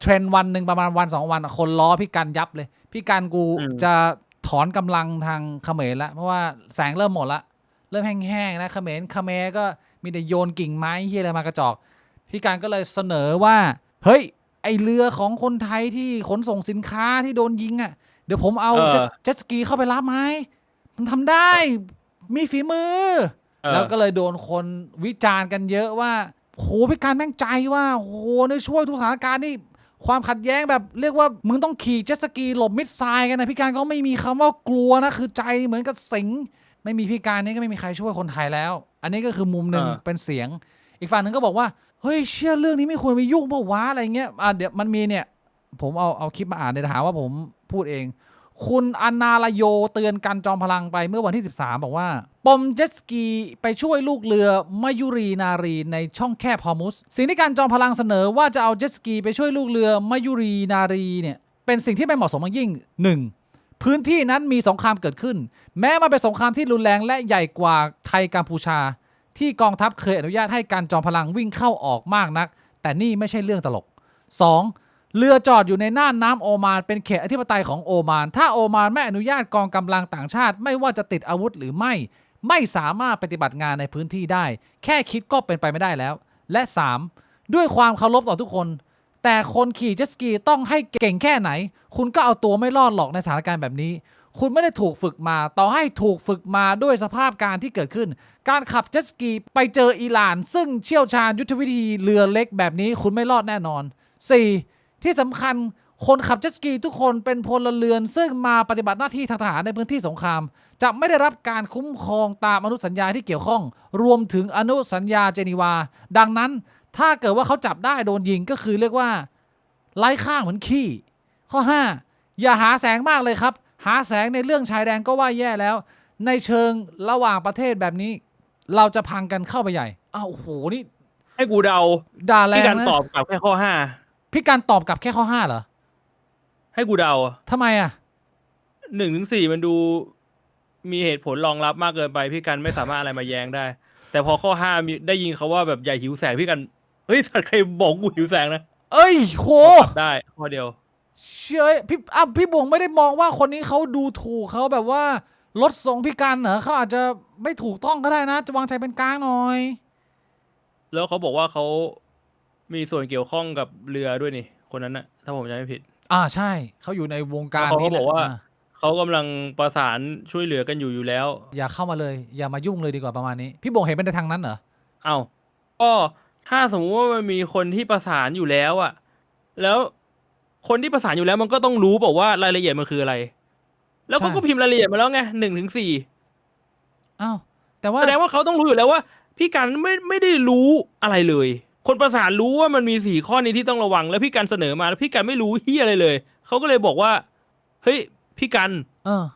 เทรนวันหนึ่งประมาณวัน2 วันคนล้อพี่กันยับเลยพี่กันกูจะถอนกำลังทางเขมรละเพราะว่าแสงเริ่มหมดละเริ่มแห้งๆนะเขมรก็มีแต่โยนกิ่งไม้เฮียอะไรมากระจอกพี่กันก็เลยเสนอว่าเฮ้ยไอเรือของคนไทยที่ขนส่งสินค้าที่โดนยิงอ่ะเดี๋ยวผมเอาเจ็ตสกีเข้าไปรับไหมมันทำได้มีฝีมือแล้วก็เลยโดนคนวิจารณ์กันเยอะว่าโหพี่การแม่งใจว่าโหในช่วยทุกสถานการณ์นี่ความขัดแย้งแบบเรียกว่ามึงต้องขี่เจ็ตสกีหลบมิดไซล์กันนะพี่การก็ไม่มีคำว่ากลัวนะคือใจเหมือนกับสิงไม่มีพี่การนี่ก็ไม่มีใครช่วยคนไทยแล้วอันนี้ก็คือมุมหนึ่งเป็นเสียงอีกฝั่งหนึ่งก็บอกว่าเฮ้ยเชื่อเรื่องนี้ไม่ควรไปยุ่งเปล่าวะอะไรเงี้ยเดี๋ยวมันมีเนี่ยผมเอาคลิปมาอ่านในถามว่าผมพูดเองคุณอนาลโยเตือนกันจอมพลังไปเมื่อวันที่13บอกว่าปมเจ็ตสกีไปช่วยลูกเรือมายุรีนารีในช่องแคบฮอร์มุสสิ่งที่การจอมพลังเสนอว่าจะเอาเจ็ตสกีไปช่วยลูกเรือมายุรีนารีเนี่ยเป็นสิ่งที่ไม่เหมาะสมอย่างยิ่ง 1. พื้นที่นั้นมีสงครามเกิดขึ้นแม้มันเป็นสงครามที่รุนแรงและใหญ่กว่าไทยกัมพูชาที่กองทัพเคยอนุญาตให้การจอมพลังวิ่งเข้าออกมากนักแต่นี่ไม่ใช่เรื่องตลก 2. เรือจอดอยู่ในน่านน้ำโอมานเป็นเขตอธิปไตยของโอมานถ้าโอมานไม่อนุญาตกองกำลังต่างชาติไม่ว่าจะติดอาวุธหรือไม่สามารถปฏิบัติงานในพื้นที่ได้แค่คิดก็เป็นไปไม่ได้แล้วและ 3. ด้วยความเคารพต่อทุกคนแต่คนขี่เจ็ตสกีต้องให้เก่งแค่ไหนคุณก็เอาตัวไม่รอดหรอกในสถานการณ์แบบนี้คุณไม่ได้ถูกฝึกมาต่อให้ถูกฝึกมาด้วยสภาพการที่เกิดขึ้นการขับเจ็ตสกีไปเจออิหร่านซึ่งเชี่ยวชาญยุทธวิธีเรือเล็กแบบนี้คุณไม่รอดแน่นอน 4. ที่สำคัญคนขับเจ็ตสกีทุกคนเป็นพลเรือนซึ่งมาปฏิบัติหน้าที่ทางทหารในพื้นที่สงครามจะไม่ได้รับการคุ้มครองตามอนุสัญญาที่เกี่ยวข้องรวมถึงอนุสัญญาเจนีวาดังนั้นถ้าเกิดว่าเขาจับได้โดนยิงก็คือเรียกว่าไร้ค่าเหมือนขี้ข้อ 5. อย่าหาแสงมากเลยครับหาแสงในเรื่องชายแดนก็ว่าแย่แล้วในเชิงระหว่างประเทศแบบนี้เราจะพังกันเข้าไปใหญ่อ้าวโอ้โหนี่ให้กูเดาด่าแรงนะพี่การตอบกลับแค่ข้อ 5พี่การตอบกลับแค่ข้อ 5เหรอให้กูเดาทำไมอ่ะ1-4มันดูมีเหตุผลรองรับมากเกินไปพี่กันไม่สามารถอะไรมาแย้งได้แต่พอข้อ 5มีได้ยินเขาว่าแบบอย่าหิวแสงพี่กันเฮ้ยสัตว์ใครบอกกูหิวแสงนะเอ้ยโหได้ข้อเดียวเชื่อพี่บวงไม่ได้มองว่าคนนี้เขาดูถูกเขาแบบว่าลดทรงพี่กันเหรอเขาอาจจะไม่ถูกต้องก็ได้นะจะวางใจเป็นกลางหน่อยแล้วเขาบอกว่าเขามีส่วนเกี่ยวข้องกับเรือด้วยนี่คนนั้นนะถ้าผมจำไม่ผิดใช่เขาอยู่ในวงการเขานี้แหละบอกว่าเขากำลังประสานช่วยเหลือกันอยู่แล้วอย่าเข้ามาเลยอย่ามายุ่งเลยดีกว่าประมาณนี้พี่บวงเห็นเป็นในทางนั้นเหรอเอ้าก็ถ้าสมมติว่ามันมีคนที่ประสานอยู่แล้วอะแล้วคนที่ประสานอยู่แล้วมันก็ต้องรู้บอกว่ารายละเอียดมันคืออะไรแล้วเขาก็พิมพ์รายละเอียดมาแล้วไง1-4อ้าวแต่ว่าแสดงว่าเขาต้องรู้อยู่แล้วว่าพี่กันไม่ได้รู้อะไรเลยคนประสานรู้ว่ามันมี4ข้อนี้ที่ต้องระวังแล้วพี่กันเสนอมาแล้วพี่กันไม่รู้เฮียอะไรเลยเขาก็เลยบอกว่าเฮ้ยพี่กัน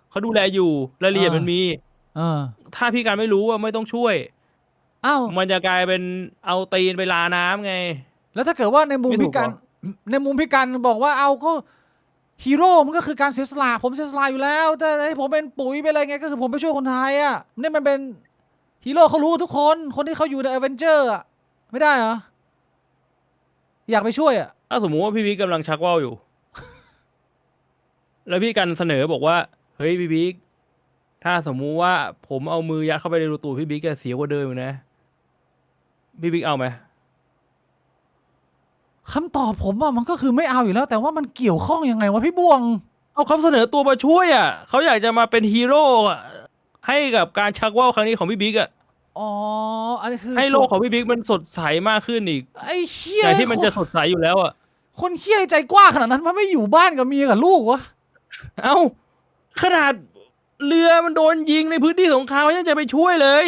เขาดูแลอยู่รายละเอียดมันมีถ้าพี่กันไม่รู้ว่าไม่ต้องช่วยมันจะกลายเป็นเอาตีนไปลาน้ำไงแล้วถ้าเกิดว่าในมุมพี่กันบอกว่าเอาก็ฮีโร่มันก็คือการเสียสละผมเสียสละอยู่แล้วแต่ให้ผมเป็นปุ๋ยเป็นอะไรไงก็คือผมไปช่วยคนไทยอ่ะนี่มันเป็นฮีโร่เขารู้ทุกคนที่เขาอยู่ในอเวนเจอร์อ่ะไม่ได้เหรออยากไปช่วยอ่ะถ้าสมมติว่าพี่บิ๊กกำลังชักว่าวอยู่ แล้วพี่กันเสนอบอกว่าเฮ้ยพี่บิ๊กถ้าสมมุติว่าผมเอามือยัดเข้าไปในรูตูดพี่บิ๊กจะเสียกว่าเดิมอยู่นะพี่บิ๊กเอาไหมคำตอบผมว่ามันก็คือไม่เอาอยู่แล้วแต่ว่ามันเกี่ยวข้องยังไงวะพี่บวงเอาคำเสนอตัวมาช่วยอ่ะเขาอยากจะมาเป็นฮีโร่ให้กับการชักว่าวครั้งนี้ของพี่บิ๊กอ่ะอันนี้คือให้โลกของพี่บิ๊กมันสดใสมากขึ้นอีกไอ้เชี่ยแต่ที่มันจะสดใสอยู่แล้วอ่ะคนเชี่ยใจกว้างขนาดนั้นมันไม่อยู่บ้านกับเมียกับลูกวะเอ้าขนาดเรือมันโดนยิงในพื้นที่สงครามยังจะไปช่วยเลย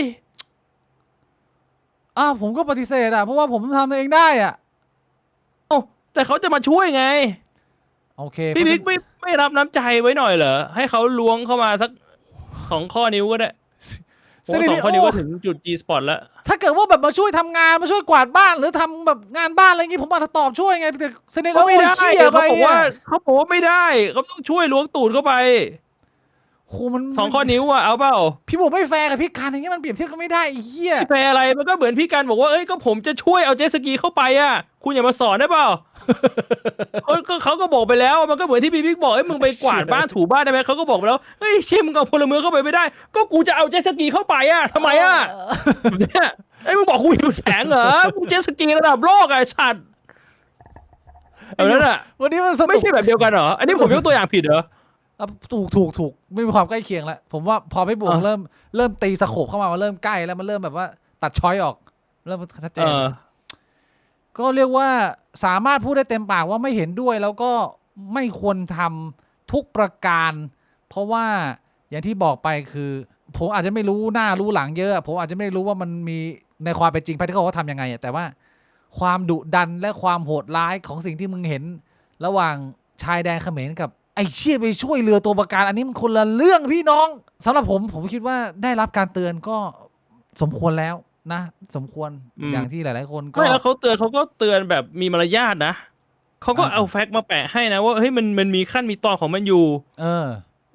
ผมก็ปฏิเสธเพราะว่าผมทำเองได้แต่เขาจะมาช่วยไงโอเคพี่บิ๊กไม่รับน้ำใจไว้หน่อยเหรอให้เขาล้วงเข้ามาสัก2 ข้อนิ้วก็ได้2 ข้อนิ้วก็ถึงจุด G spot แล้วถ้าเกิดว่าแบบมาช่วยทำงานมาช่วยกวาดบ้านหรือทำแบบงานบ้านอะไรอย่างงี้ผมอาจจะตอบช่วยไงแต่เซนิโอไม่ได้เขาบอกว่าไม่ได้เขาต้องช่วยล้วงตูดเข้าไปโหมัน2 ข้อนิ้วเอาเปล่าพี่บอกไม่แฟร์กับพี่การอย่างเงี้ยมันเปรียบเทียบกันไม่ได้เฮียไม่แฟร์อะไรมันก็เหมือนพี่การบอกว่าเอ้ยก็ผมจะช่วยเอาเจ็ตสกีเข้าไป คุณอย่ามาสอนได้เปล่า เขาก็บอกไปแล้วมันก็เหมือนที่พี่บิ๊กบอกมึงไปกวาดบ้านถูบ้านได้ไหมเขาก็บอกไปแล้วเฮ้ยเชี่ยมึงเอาพลเมืองเข้าไปไม่ได้ก็กูจะเอาเจ็ตสกีเข้าไปอ่ะทำไมอ่ะเนี่ยมึงบอกกูหิวแสงเหรอกูเจ็ตสกีระดับโลกไอ้สัตว์เอาแล้วน่ะ วันนี้มันสนุก ไม่ใช่แบบเดียวกันเหรออันนี้ผมยกตัวอย่างผิดเหรอ ถูกไม่มีความใกล้เคียงแล้วผมว่าพอพี่บวงเริ่มตีสโคปเข้ามามันเริ่มใกล้แล้วมันเริ่มแบบว่าตัดช้อยออกเริ่มชัดเจนก็เรียกว่าสามารถพูดได้เต็มปากว่าไม่เห็นด้วยแล้วก็ไม่ควรทำทุกประการ เพราะว่าอย่างที่บอกไปคือผมอาจจะไม่รู้หน้ารู้หลังเยอะผมอาจจะไม่รู้ว่ามันมีในความเป็นจริงภายในเขาทำยังไงแต่ว่าความดุดันและความโหดร้ายของสิ่งที่มึงเห็นระหว่างชายแดนเขมรกับไอ้เชี่ยไปช่วยเรือตัวประกันอันนี้มันคนละเรื่องพี่น้องสำหรับผมคิดว่าได้รับการเตือนก็สมควรแล้วนะสมควรอย่างที่หลายๆคนก็ไม่แล้วเขาก็เตือนแบบมีมารยาทนะเขาก็เอาแฟกต์มาแปะให้นะว่าเฮ้ยมันมีขั้นมีตอนของมันอยู่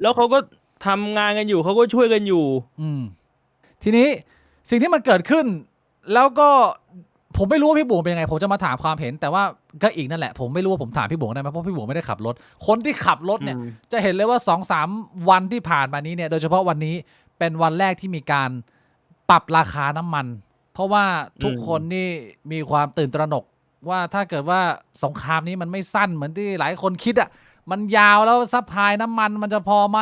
แล้วเขาก็ทำงานกันอยู่เขาก็ช่วยกันอยู่ทีนี้สิ่งที่มันเกิดขึ้นแล้วก็ผมไม่รู้ว่าพี่บุ๋มเป็นยังไงผมจะมาถามความเห็นแต่ว่าก็อีกนั่นแหละผมไม่รู้ว่าผมถามพี่บุ๋มได้ไหมเพราะพี่บุ๋มไม่ได้ขับรถคนที่ขับรถเนี่ยจะเห็นเลยว่า 2-3 วันที่ผ่านมานี้เนี่ยโดยเฉพาะวันนี้เป็นวันแรกที่มีการปรับราคาน้ำมันเพราะว่าทุกคนนี่มีความตื่นตระหนกว่าถ้าเกิดว่าสงครามนี้มันไม่สั้นเหมือนที่หลายคนคิดอ่ะมันยาวแล้วซัพพลายน้ำมันมันจะพอไหม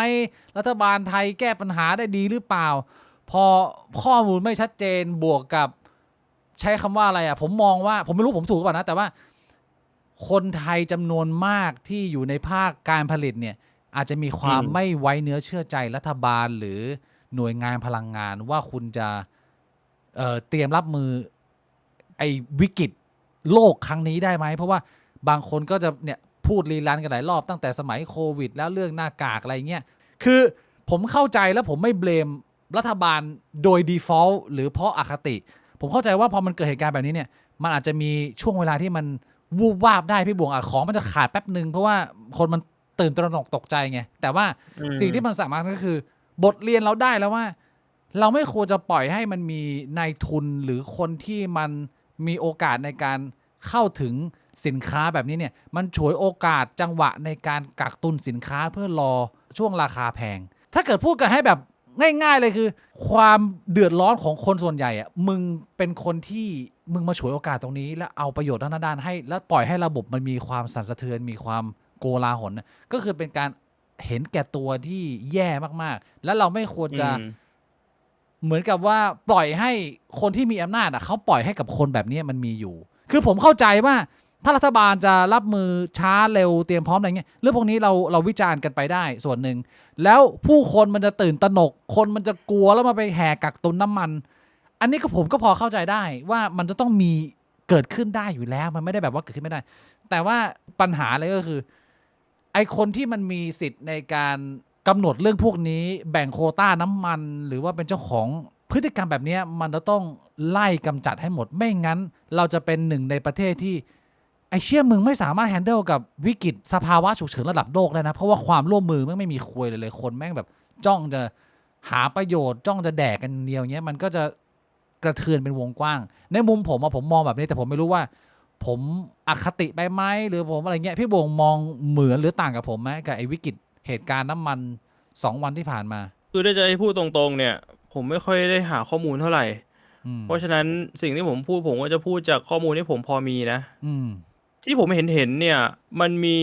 รัฐบาลไทยแก้ปัญหาได้ดีหรือเปล่าพอข้อมูลไม่ชัดเจนบวกกับใช้คำว่าอะไรอ่ะผมมองว่าผมไม่รู้ผมถูกหรือเปล่านะแต่ว่าคนไทยจำนวนมากที่อยู่ในภาคการผลิตเนี่ยอาจจะมีความไม่ไว้เนื้อเชื่อใจรัฐบาลหรือหน่วยงานพลังงานว่าคุณจะเตรียมรับมือไอ้วิกฤตโลกครั้งนี้ได้ไหมเพราะว่าบางคนก็จะเนี่ยพูดรีลันกันหลายรอบตั้งแต่สมัยโควิดแล้วเรื่องหน้ากากอะไรเงี้ยคือผมเข้าใจแล้วผมไม่เบลมรัฐบาลโดย default หรือเพราะอคติผมเข้าใจว่าพอมันเกิดเหตุการณ์แบบนี้เนี่ยมันอาจจะมีช่วงเวลาที่มันวูบวาบได้พี่บวงของมันจะขาดแป๊บนึงเพราะว่าคนมันตื่นตระหนกตกใจไงแต่ว่าสิ่งที่มันสามารถก็คือบทเรียนเราได้แล้วว่าเราไม่ควรจะปล่อยให้มันมีนายทุนหรือคนที่มันมีโอกาสในการเข้าถึงสินค้าแบบนี้เนี่ยมันฉวยโอกาสจังหวะในการกักตุนสินค้าเพื่อรอช่วงราคาแพงถ้าเกิดพูดกันให้แบบง่ายๆเลยคือความเดือดร้อนของคนส่วนใหญ่อะมึงเป็นคนที่มึงมาฉวยโอกาสตรงนี้แล้วเอาประโยชน์ด้านให้แล้วปล่อยให้ระบบมันมีความสั่นสะเทือนมีความโกลาหลก็คือเป็นการเห็นแก่ตัวที่แย่มากๆแล้วเราไม่ควรจะเหมือนกับว่าปล่อยให้คนที่มีอำนาจอะเขาปล่อยให้กับคนแบบนี้มันมีอยู่คือผมเข้าใจว่าถ้ารัฐบาลจะรับมือช้าเร็วเตรียมพร้อมอะไรเงี้ยเรื่องพวกนี้เราวิจารณ์กันไปได้ส่วนหนึ่งแล้วผู้คนมันจะตื่นตระหนกคนมันจะกลัวแล้วมาไปแห่กักตุนน้ำมันอันนี้ก็ผมก็พอเข้าใจได้ว่ามันจะต้องมีเกิดขึ้นได้อยู่แล้วมันไม่ได้แบบว่าเกิดขึ้นไม่ได้แต่ว่าปัญหาเลยก็คือไอคนที่มันมีสิทธิ์ในการกำหนดเรื่องพวกนี้แบ่งโควต้าน้ำมันหรือว่าเป็นเจ้าของพฤติกรรมแบบนี้มันจะต้องไล่กำจัดให้หมดไม่งั้นเราจะเป็นหนึ่งในประเทศที่ไอเชี่ยมึงไม่สามารถแฮนเดิลกับวิกฤตสภาวะฉุกเฉินระดับโลกได้นะเพราะว่าความร่วมมือไม่มีคุยเลยคนแม่งแบบจ้องจะหาประโยชน์จ้องจะแดกกันเดียวเงี้ยมันก็จะกระเทือนเป็นวงกว้างในมุมผมมองแบบนี้แต่ผมไม่รู้ว่าผมอคติไปไหมหรือผมอะไรเงี้ยพี่บงมองเหมือนหรือต่างกับผมไหมกับไอวิกฤตเหตุการณ์น้ำมัน2 วันที่ผ่านมาคือได้จะให้พูดตรงๆเนี่ยผมไม่ค่อยได้หาข้อมูลเท่าไหร่เพราะฉะนั้นสิ่งที่ผมพูดผมก็จะพูดจากข้อมูลที่ผมพอมีนะที่ผมเห็นเนี่ยมันมี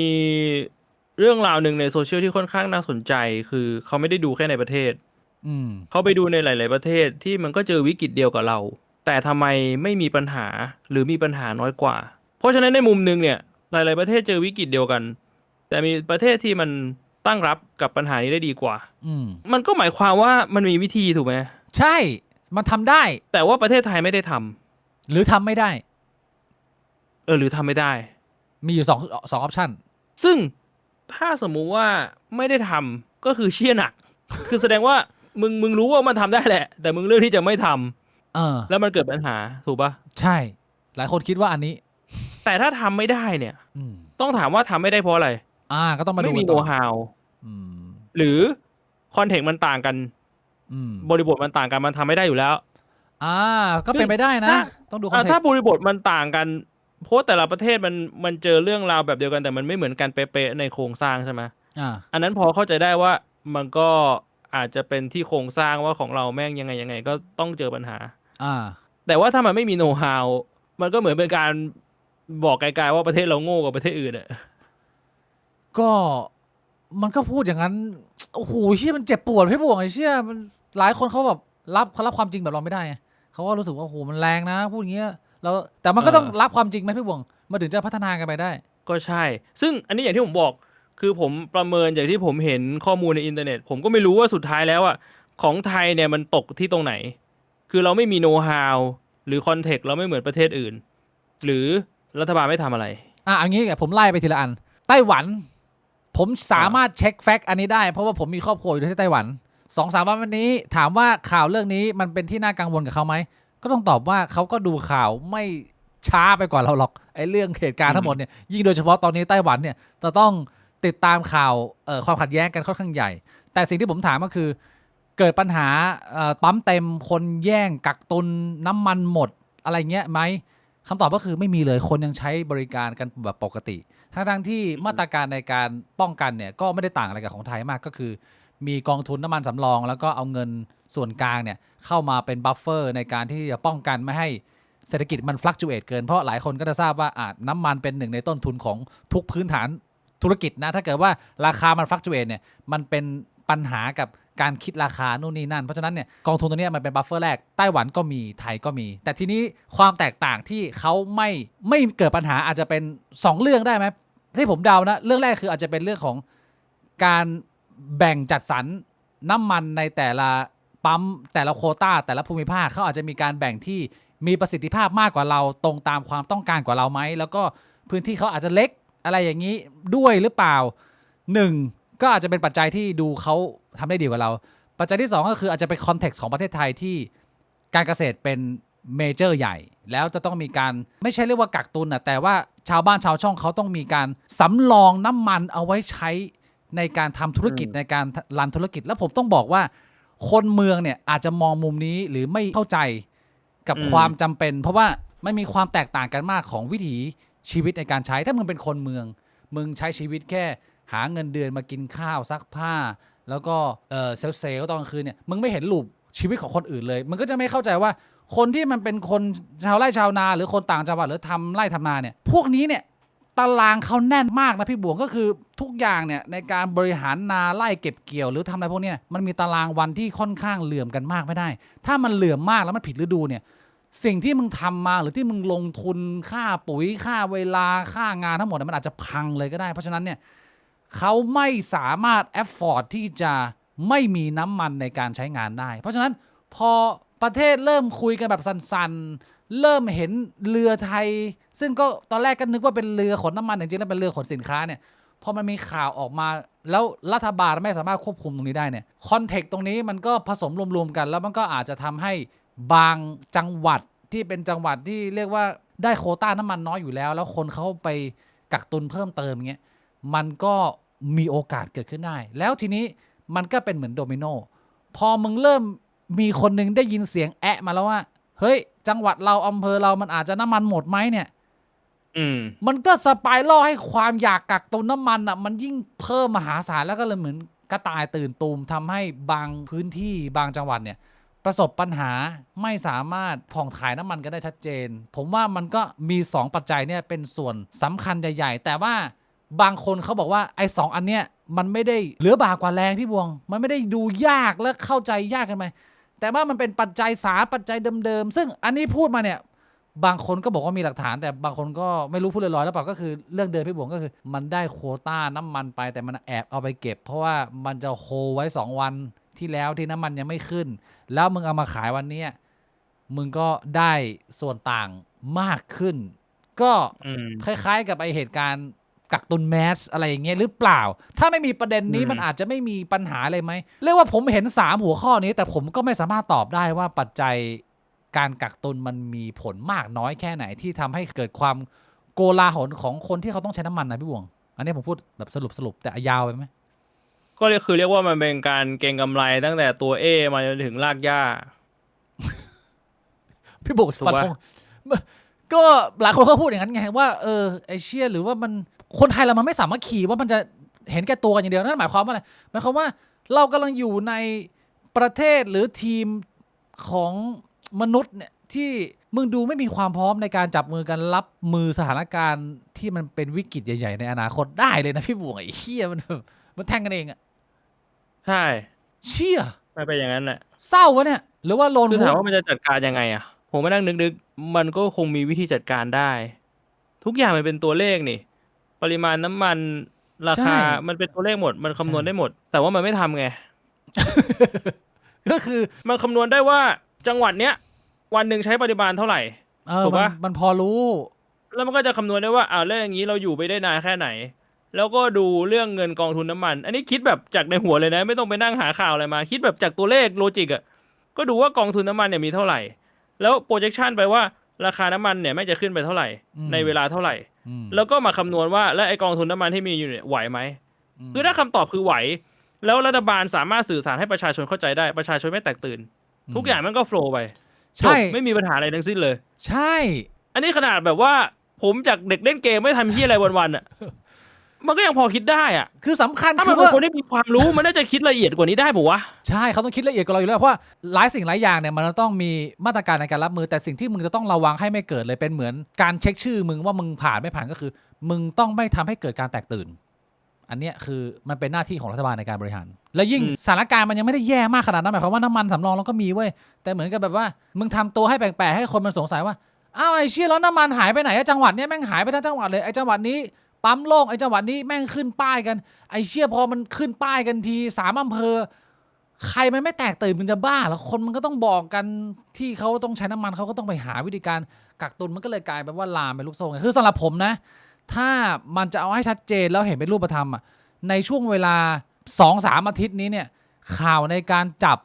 เรื่องราวหนึ่งในโซเชียลที่ค่อนข้างน่าสนใจคือเขาไม่ได้ดูแค่ในประเทศเขาไปดูในหลายๆประเทศที่มันก็เจอวิกฤตเดียวกับเราแต่ทำไมไม่มีปัญหาหรือมีปัญหาน้อยกว่าเพราะฉะนั้นในมุมนึงเนี่ยหลายๆประเทศเจอวิกฤตเดียวกันแต่มีประเทศที่มันตั้งรับกับปัญหานี้ได้ดีกว่ามันก็หมายความว่ามันมีวิธีถูกไหมใช่มันทำได้แต่ว่าประเทศไทยไม่ได้ทำหรือทำไม่ได้หรือทำไม่ได้มีอยู่2 ออปชั่นซึ่งถ้าสมมุติว่าไม่ได้ทำก็คือเชี่ยหนัก คือแสดงว่ามึงรู้ว่ามันทำได้แหละแต่มึงเลือกที่จะไม่ทำแล้วมันเกิดปัญหาถูกปะใช่หลายคนคิดว่าอันนี้แต่ถ้าทำไม่ได้เนี่ยต้องถามว่าทำไม่ได้เพราะอะไรก็ต้องมาดูไม่มีโน้ตฮาวหรือคอนเทกต์มันต่างกันบริบทมันต่างกันมันทำไม่ได้อยู่แล้วก็เป็นไปได้นะต้องดูถ้าบริบทมันต่างกัน เพราะแต่ละประเทศมันเจอเรื่องราวแบบเดียวกันแต่มันไม่เหมือนกันเป๊ะๆในโครงสร้างใช่ไหมอันนั้นพอเข้าใจได้ว่ามันก็อาจจะเป็นที่โครงสร้างว่าของเราแม่งยังไงก็ต้องเจอปัญหาแต่ว่าถ้ามันไม่มีโน้ตฮาวมันก็เหมือนเป็นการบอกไกลๆว่าประเทศเราโง่กว่าประเทศอื่นอ่ะก็มันก็พูดอย่างนั้นโอ้โหเชี่ยมันเจ็บปวดพี่บวงไอ้เชี่ยมันหลายคนเขาแบบเขารับความจริงแบบเราไม่ได้ไงเขาก็รู้สึกว่าโอ้โหมันแรงนะพูดอย่างเงี้ยแล้วแต่มันก็ต้องรับความจริงไหมพี่บวงมันถึงจะพัฒนากันไปได้ก็ใช่ซึ่งอันนี้อย่างที่ผมบอกคือผมประเมินจากที่ผมเห็นข้อมูลในอินเทอร์เน็ตผมก็ไม่รู้ว่าสุดท้ายแล้วอ่ะของไทยเนี่ยมันตกที่ตรงไหนคือเราไม่มีโน้ตฮาวหรือคอนเทกต์เราไม่เหมือนประเทศอื่นหรือรัฐบาลไม่ทำอะไรอันนี้ผมไล่ไปทีละอันไต้หวันผมสามารถเช็คแฟกต์อันนี้ได้เพราะว่าผมมีครอบครัวอยู่ที่ไต้หวัน2-3 วันนี้ถามว่าข่าวเรื่องนี้มันเป็นที่น่ากังวลกับเขาไหมก็ต้องตอบว่าเขาก็ดูข่าวไม่ช้าไปกว่าเราหรอกไอ้เรื่องเหตุการณ์ทั้งหมดเนี่ยยิ่งโดยเฉพาะตอนนี้ไต้หวันเนี่ยจะต้องติดตามข่าวความขัดแย้งกันค่อนข้างใหญ่แต่สิ่งที่ผมถามก็คือเกิดปัญหาปั๊มเต็มคนแย่งกักตุนน้ำมันหมดอะไรเงี้ยไหมคำตอบก็คือไม่มีเลยคนยังใช้บริการกันแบบปกติทั้งที่มาตรการในการป้องกันเนี่ยก็ไม่ได้ต่างอะไรกับของไทยมากก็คือมีกองทุนน้ำมันสำรองแล้วก็เอาเงินส่วนกลางเนี่ยเข้ามาเป็นบัฟเฟอร์ในการที่จะป้องกันไม่ให้เศรษฐกิจมันฟลักจูเอตเกินเพราะหลายคนก็จะทราบว่าน้ำมันเป็นหนึ่งในต้นทุนของทุกพื้นฐานธุรกิจนะถ้าเกิดว่าราคามันฟลักจูเอตเนี่ยมันเป็นปัญหากับการคิดราคานู่นนี่นั่นเพราะฉะนั้นเนี่ยกองทุนตัวนี้มันเป็นบัฟเฟอร์แรกไต้หวันก็มีไทยก็มีแต่ทีนี้ความแตกต่างที่เขาไม่เกิดปัญหาอาจจะเป็น2เรื่องได้ไหมที่ผมเดานะเรื่องแรกคืออาจจะเป็นเรื่องของการแบ่งจัดสรรน้ำมันในแต่ละปั๊มแต่ละโควต้าแต่ละภูมิภาคเขาอาจจะมีการแบ่งที่มีประสิทธิภาพมากกว่าเราตรงตามความต้องการกว่าเราไหมแล้วก็พื้นที่เขาอาจจะเล็กอะไรอย่างนี้ด้วยหรือเปล่า1ก็อาจจะเป็นปัจจัยที่ดูเขาทำได้ดีกว่าเราปัจจัยที่2ก็คืออาจจะเป็นคอนเท็กซ์ของประเทศไทยที่การเกษตรเป็นเมเจอร์ใหญ่แล้วจะต้องมีการไม่ใช่เรียกว่ากักตุนแต่ว่าชาวบ้านชาวช่องเขาต้องมีการสำรองน้ำมันเอาไว้ใช้ในการทำธุรกิจในการรันธุรกิจแล้วผมต้องบอกว่าคนเมืองเนี่ยอาจจะมองมุมนี้หรือไม่เข้าใจกับความจำเป็นเพราะว่ามันมีความแตกต่างกันมากของวิถีชีวิตในการใช้ถ้ามึงเป็นคนเมืองมึงใช้ชีวิตแค่หาเงินเดือนมากินข้าวซักผ้าแล้วก็เซลตอนกลางคืนเนี่ยมึงไม่เห็นรูปชีวิตของคนอื่นเลยมึงก็จะไม่เข้าใจว่าคนที่มันเป็นคนชาวไร่ชาวนาหรือคนต่างจังหวัดหรือทำไร่ทำนาเนี่ยพวกนี้เนี่ยตารางเขาแน่นมากนะพี่บวงก็คือทุกอย่างเนี่ยในการบริหารนาไร่เก็บเกี่ยวหรือทำอะไรพวกนี้มันมีตารางวันที่ค่อนข้างเหลื่อมกันมากไม่ได้ถ้ามันเหลื่อมมากแล้วมันผิดฤดูเนี่ยสิ่งที่มึงทำมาหรือที่มึงลงทุนค่าปุ๋ยค่าเวลาค่างานทั้งหมดมันอาจจะพังเลยก็ได้เพราะฉะนั้นเนี่ยเขาไม่สามารถแอฟฟอร์ดที่จะไม่มีน้ำมันในการใช้งานได้เพราะฉะนั้นพอประเทศเริ่มคุยกันแบบสันๆเริ่มเห็นเรือไทยซึ่งก็ตอนแรกก็นึกว่าเป็นเรือขนน้ำมันจริงๆแล้วเป็นเรือขนสินค้าเนี่ยพอมันมีข่าวออกมาแล้วรัฐบาลไม่สามารถควบคุมตรงนี้ได้เนี่ยคอนเทกต์ตรงนี้มันก็ผสมรวมๆกันแล้วมันก็อาจจะทำให้บางจังหวัดที่เป็นจังหวัดที่เรียกว่าได้โควต้าน้ำมันน้อยอยู่แล้วแล้วคนเขาไปกักตุนเพิ่มเติมเงี้ยมันก็มีโอกาสเกิดขึ้นได้แล้วทีนี้มันก็เป็นเหมือนโดมิโนพอมึงเริ่มมีคนนึงได้ยินเสียงแอะมาแล้วว่าเฮ้ยจังหวัดเราอำเภอเรามันอาจจะน้ำมันหมดไหมเนี่ยมันก็สไปรัลให้ความอยากกักตุนน้ำมันมันยิ่งเพิ่มมหาศาลแล้วก็เลยเหมือนกระต่ายตื่นตูมทำให้บางพื้นที่บางจังหวัดเนี่ยประสบปัญหาไม่สามารถผ่องถ่ายน้ำมันกันได้ชัดเจนผมว่ามันก็มี2ปัจจัยเนี่ยเป็นส่วนสำคัญใหญ่ๆแต่ว่าบางคนเขาบอกว่าไอ้2อันเนี้ยมันไม่ได้เหลือบากกว่าแรงพี่บวงมันไม่ได้ดูยากและเข้าใจยากกันไหมแต่ว่ามันเป็นปัจจัย3ปัจจัยเดิมๆซึ่งอันนี้พูดมาเนี่ยบางคนก็บอกว่ามีหลักฐานแต่บางคนก็ไม่รู้พูดลอยๆแล้วเปล่าก็คือเรื่องเดิมพี่บวงก็คือมันได้โควต้าน้ำมันไปแต่มันแอบเอาไปเก็บเพราะว่ามันจะโฮไว้2วันที่แล้วที่น้ำมันยังไม่ขึ้นแล้วมึงเอามาขายวันนี้มึงก็ได้ส่วนต่างมากขึ้นก็คล้ายๆกับไอเหตุการณ์กักตุนแมสอะไรอย่างเงี้ยหรือเปล่าถ้าไม่มีประเด็นนี้มันอาจจะไม่มีปัญหาเลยไหมเรียกว่าผมเห็น3หัวข้อนี้แต่ผมก็ไม่สามารถตอบได้ว่าปัจจัยการกักตุนมันมีผลมากน้อยแค่ไหนที่ทำให้เกิดความโกลาหลของคนที่เขาต้องใช้น้ำมันนะพี่วงอันนี้ผมพูดแบบสรุปแต่ยาวไปไหมก็เรียกว่ามันเป็นการเก็งกำไรตั้งแต่ตัวเอมาจนถึงรากหญ้าพี่บุกฟันธง ก็หลายคนก็พูดอย่างนั้นไงว่าไอเชี่ยหรือว่ามันคนไทยเรามันไม่สามารถขี่ว่ามันจะเห็นแก่ตัวกันอย่างเดียวนั่นหมายความว่าอะไรหมายความว่าเรากำลังอยู่ในประเทศหรือทีมของมนุษย์เนี่ยที่มึงดูไม่มีความพร้อมในการจับมือกันรับมือสถานการณ์ที่มันเป็นวิกฤตใหญ่ๆในอนาคตได้เลยนะพี่บวงไอ้เชี่ยมันแทงกันเองอะ ใช่ เชี่ย ไม่เป็นอย่างนั้นแหละ เศร้าวะเนี่ยหรือว่าโลน คือถามว่ามันจะจัดการยังไงอ่ะผมมานั่งนึกมันก็คงมีวิธีจัดการได้ ทุกอย่างมันเป็นตัวเลขนี่ ปริมาณน้ำมันราคามันเป็นตัวเลขหมด มันคำนวณได้หมด แต่ว่ามันไม่ทำไง ก็คือ มันคำนวณได้ว่าจังหวัดเนี้ยวันหนึ่งใช้ปริมาณเท่าไหร่ ถูกปะ มันพอรู้ แล้วมันก็จะคำนวณได้ว่าแล้วอย่างนี้เราอยู่ไปได้นานแค่ไหน แล้วก็ดูเรื่องเงินกองทุนน้ำมัน อันนี้คิดแบบจากในหัวเลยนะ ไม่ต้องไปนั่งหาข่าวอะไรมา คิดแบบจากตัวเลขโลจิกอ่ะก็ดูว่ากองทุนน้ำมันเนี่ยมีเท่าไหร่ แล้ว projection ไปว่าราคาน้ำมันเนี่ยไม่จะขึ้นไปเท่าไหร่ ในเวลาเท่าไหร่ แล้วก็มาคำนวณว่าและไอกองทุนน้ำมันที่มีอยู่เนี่ยไหวไหมคือถ้าคำตอบคือไหว แล้วรัฐบาลสามารถสื่อสารให้ประชาชนเข้าใจได้ประชาชนไม่แตกตื่น ทุกอย่างมันก็โฟลว์ไป ใช่ ไม่มีปัญหาอะไรทั้งสิ้นเลย ใช่ อันนี้ขนาดแบบว่าผมจากเด็กเล่นเกมไม่ทำเหี้ยอะไรวันๆอ่ะ มันก็ยังพอคิดได้อ่ะ คือสำคัญ ถ้า คื มัน อ เป็น ว่า คนที่มีความรู้มันน่าจะคิดละเอียดกว่านี้ได้ป่าวะ ใช่เขาต้องคิดละเอียดกว่าเราอยู่แล้วเพราะว่าหลายสิ่งหลายอย่างเนี่ยมันต้องมีมาตรการในการรับมือแต่สิ่งที่มึงจะต้องระวังให้ไม่เกิดเลยเป็นเหมือนการเช็คชื่อมึงว่ามึงผ่านไม่ผ่านก็คือ มึงต้องไม่ทำให้เกิดการแตกตื่น อันเนี้ยคือมันเป็นหน้าที่ของรัฐบาลในการบริหาร แล้วยิ่งสถานการณ์มันยังไม่ได้แย่มากขนาดนั้นหมายความว่าน้ำมันสำรองเราก็มีเว้ยแต่เหมือนกับแบบว่ามึงทำตัวให้แปลกๆให้คนมันสงสัยว่าอ้าวไอ้เชี่ยแล้วน้ำมันหายไปไหนอะจังหวัดเนี้ยแม่งหายไปทั้งจังหวัดเลยไอ้จังหวัดนี้ปั๊มโล่งไอ้จังหวัดนี้แม่งขึ้นป้ายกันไอ้เชี่ยพอมันขึ้นป้ายกันที3 อำเภอใครมันไม่แตกตื่นมันจะบ้าแล้วคนมันก็ต้องบอกกันที่เขาต้องใช้น้ำมันเขาก็ต้องไปหาวิธีการกักตุนมันก็เลยกลายเป็นว่าลามเป็นลูกโซ่ไงคือสำหรับผมนะถ้ามันจะเอาให้ชัดเจนแล้วเห็นเป็นรูปธรรมอ่ะในช่วงเวลา 2-3 อาทิตย์นี้เนี่ยข่าวในการจับ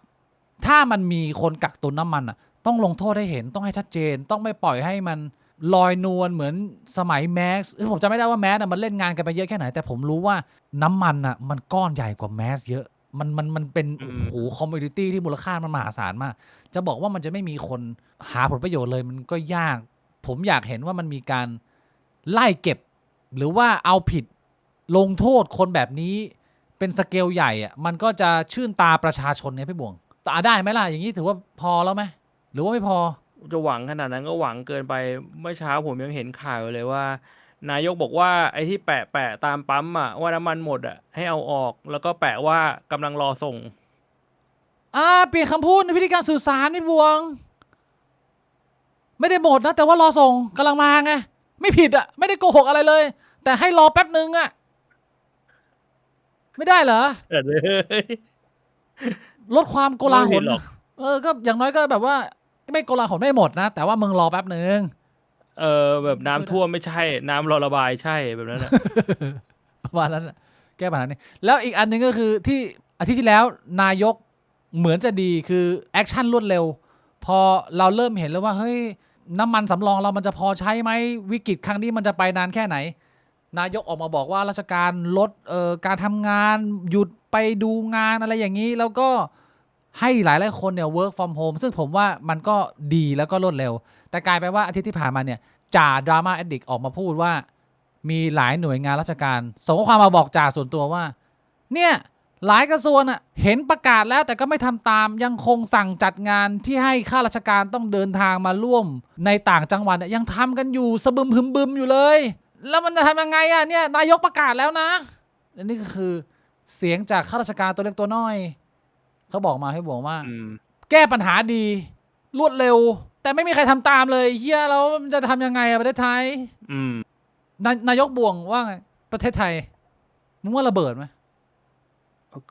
ถ้ามันมีคนกักตุนน้ำมันอ่ะต้องลงโทษให้เห็นต้องให้ชัดเจนต้องไม่ปล่อยให้มันลอยนวลเหมือนสมัยแมสผมจำไม่ได้ว่าแมสมันเล่นงานกันไปเยอะแค่ไหนแต่ผมรู้ว่าน้ำมันอ่ะมันก้อนใหญ่กว่าแมสเยอะมันเป็นโอ้โหคอมมูนิตี้ที่มูลค่ามันมหาศาลมากจะบอกว่ามันจะไม่มีคนหาผลประโยชน์เลยมันก็ยากผมอยากเห็นว่ามันมีการไล่เก็บหรือว่าเอาผิดลงโทษคนแบบนี้เป็นสเกลใหญ่อะมันก็จะชื่นตาประชาชนเนี่ยพี่บวงตาได้ไหมล่ะอย่างนี้ถือว่าพอแล้วไหมหรือว่าไม่พอ จะหวังขนาดนั้นก็หวังเกินไปเมื่อเช้าผมยังเห็นข่าวเลยว่า นายกบอกว่าไอ้ที่แปะตามปั๊มอ่ะว่าน้ำมันหมดอ่ะให้เอาออกแล้วก็แปะว่ากำลังรอส่ง เปลี่ยนคำพูดในวิธีการสื่อสารพี่บวง ไม่ได้หมดนะแต่ว่ารอส่งกำลังมาไงไม่ผิดอะไม่ได้โกหกอะไรเลย แต่ให้รอแป๊บนึงอะไม่ได้เหรอ เลย ลดความโกลาห ไม่ผิ ล ดหรอก ก็อย่างน้อยก็แบบว่าไม่โกลาหลไม่หมดนะแต่ว่ามึงรอแป๊บนึง แบบน้ำท่วมไม่ใช่น้ำรอระบายใช่แบบนั้น ประมาณนั้นน่ะแก้ปัญหานี้แล้วอีกอันหนึงก็คือที่อาทิตย์ที่แล้วนายกเหมือนจะดีคือแอคชั่นรวดเร็ว พอเราเริ่มเห็นแล้วว่าเฮ้ยน้ำมันสำรองเรามันจะพอใช้ไหมวิกฤตครั้งนี้มันจะไปนานแค่ไหน นายกออกมาบอกว่าราชการลดการทำงานหยุดไปดูงานอะไรอย่างนี้ แล้วก็ให้หลายคนเนี่ย work from home ซึ่งผมว่ามันก็ดีแล้วก็รวดเร็ว แต่กลายไปว่าอาทิตย์ที่ผ่านมาเนี่ยจ่าดราม่าแอดดิกออกมาพูดว่ามีหลายหน่วยงานราชการส่งข้อความมาบอกจ่าส่วนตัวว่าเนี่ยหลายกระทรวงอ่ะเห็นประกาศแล้วแต่ก็ไม่ทำตามยังคงสั่งจัดงานที่ให้ข้าราชการต้องเดินทางมาร่วมในต่างจังหวัดเนี่ยยังทำกันอยู่สะบึมหึมบึมอยู่เลย แล้วมันจะทำยังไงอ่ะเนี่ยนายกประกาศแล้วนะและนี่ก็คือเสียงจากข้าราชการตัวเล็กตัวน้อยเขาบอกมาให้บอกว่าแก้ปัญหาดีรวดเร็วแต่ไม่มีใครทำตามเลยเฮียแล้วมันจะทำยังไงอะประเทศไทยนายกบ่วงว่าไงประเทศไทยมึงว่าระเบิดไหม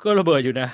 ก็ระเบิดอยู่นะ